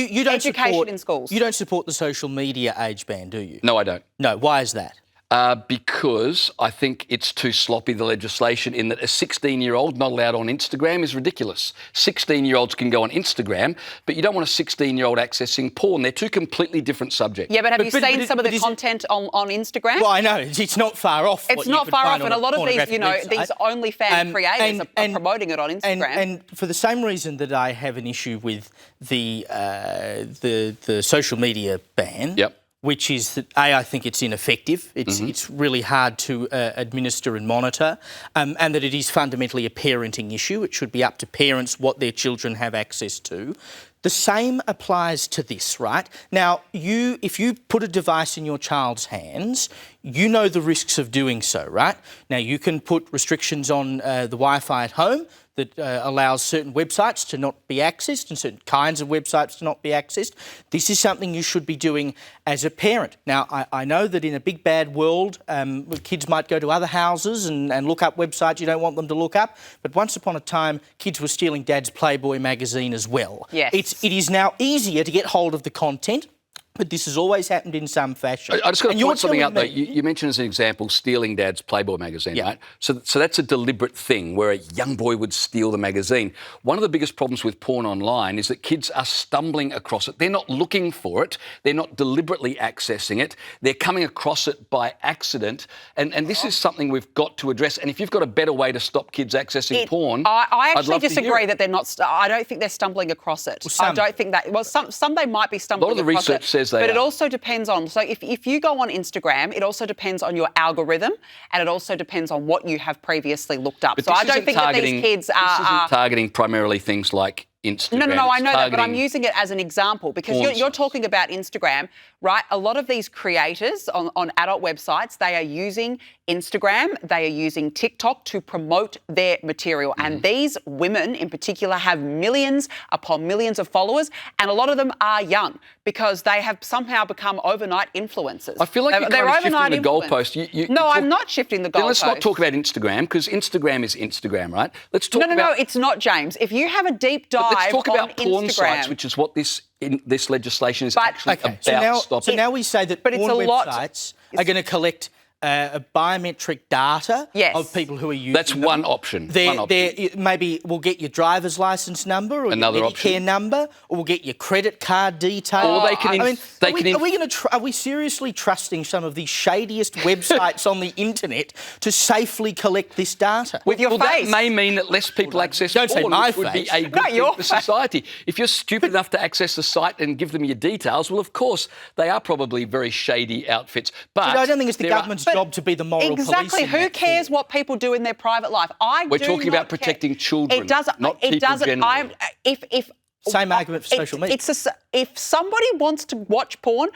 You don't education in schools. You don't support the social media age ban, do you? No, I don't. No, why is that? Because I think it's too sloppy, the legislation, in that a 16-year-old not allowed on Instagram is ridiculous. 16-year-olds can go on Instagram, but you don't want a 16-year-old accessing porn. They're two completely different subjects. Yeah, but have you seen some of the content on Instagram? Well, I know. It's not far off. It's not far off, and a lot of these, these OnlyFans creators are promoting it on Instagram. And for the same reason that I have an issue with the social media ban. Yep. Which is that, I think it's ineffective. It's really hard to administer and monitor, and that it is fundamentally a parenting issue. It should be up to parents what their children have access to. The same applies to this, right? Now, if you put a device in your child's hands, you know the risks of doing so, right? Now, you can put restrictions on the Wi-Fi at home that allows certain websites to not be accessed and certain kinds of websites to not be accessed. This is something you should be doing as a parent. Now, I know that in a big bad world, kids might go to other houses and look up websites you don't want them to look up, but once upon a time, kids were stealing Dad's Playboy magazine as well. Yes. It is now easier to get hold of the content, but this has always happened in some fashion. I just got to point something out, though. You mentioned as an example stealing Dad's Playboy magazine, right? So that's a deliberate thing where a young boy would steal the magazine. One of the biggest problems with porn online is that kids are stumbling across it. They're not looking for it. They're not deliberately accessing it. They're coming across it by accident. And this is something we've got to address. And if you've got a better way to stop kids accessing porn, I actually disagree that they're not. I don't think they're stumbling across it. Well, I don't think that. Well, some they might be stumbling across it. A lot of the research says they But are. it also depends on, so if you go on Instagram, it also depends on your algorithm, and it also depends on what you have previously looked up. But so I don't think that these kids this isn't targeting primarily things like Instagram. No, I know that, but I'm using it as an example because you're talking about Instagram, right? A lot of these creators on adult websites, they are using Instagram, they are using TikTok to promote their material. And these women in particular have millions upon millions of followers, and a lot of them are young because they have somehow become overnight influencers. I feel like you're kind of shifting the goalpost. No, I'm not shifting the goalpost. Let's not talk about Instagram because Instagram is Instagram, right? Let's talk about... No, it's not, James. If you have a deep dive let's talk about porn Instagram, sites, which is what this legislation is actually about stopping. So now we say that porn websites are going to collect biometric data of people who are using That's one option. Maybe we'll get your driver's license number or another your Medicare number, or we'll get your credit card details. Or they can... Are we seriously trusting some of the shadiest websites on the internet to safely collect this data? With your face. That may mean that less people access porn, which would be a good thing for society. If you're stupid enough to access the site and give them your details, well, of course, they are probably very shady outfits. But I don't think it's the government's job to be the moral police. Exactly. Who cares what people do in their private life? We're talking about protecting children. It doesn't. Not people generally. Same argument for social media. If somebody wants to watch porn,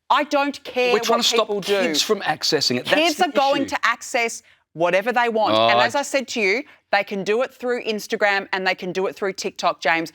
I don't care what people do. We're trying to stop kids from accessing it. Kids are going to access whatever they want. And as I said to you, they can do it through Instagram and they can do it through TikTok, James.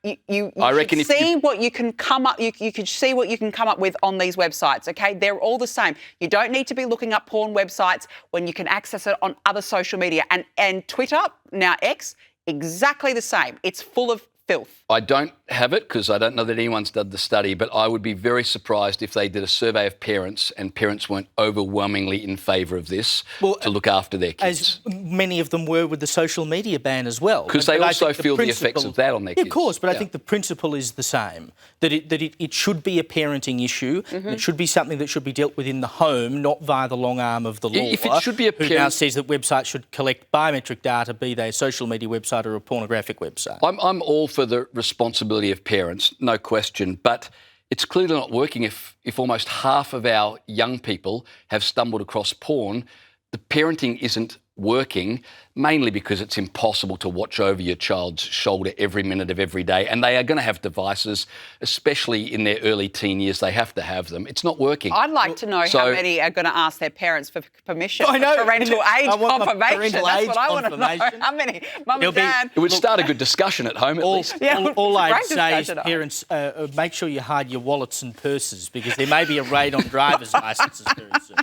You reckon see what you can come up. You can see what you can come up with on these websites. Okay, they're all the same. You don't need to be looking up porn websites when you can access it on other social media. And Twitter, now X, exactly the same. It's full of filth. I don't have it because I don't know that anyone's done the study, but I would be very surprised if they did a survey of parents and parents weren't overwhelmingly in favour of this to look after their kids. As many of them were with the social media ban as well. Because they also feel the effects of that on their kids. Of course, but I think the principle is the same, that it should be a parenting issue, and it should be something that should be dealt with in the home, not via the long arm of the law. If it should be a who now says that websites should collect biometric data, be they a social media website or a pornographic website. I'm all for the responsibility of parents, no question, but it's clearly not working if almost half of our young people have stumbled across porn. The parenting isn't working, mainly because it's impossible to watch over your child's shoulder every minute of every day. And they are going to have devices, especially in their early teen years. They have to have them. It's not working. I'd like to know how many are going to ask their parents for permission for parental age confirmation. That's what I want to know. How many? Mum and Dad. It would start a good discussion at home, at least. All I'd say is, parents, make sure you hide your wallets and purses because there may be a raid on driver's licences very soon.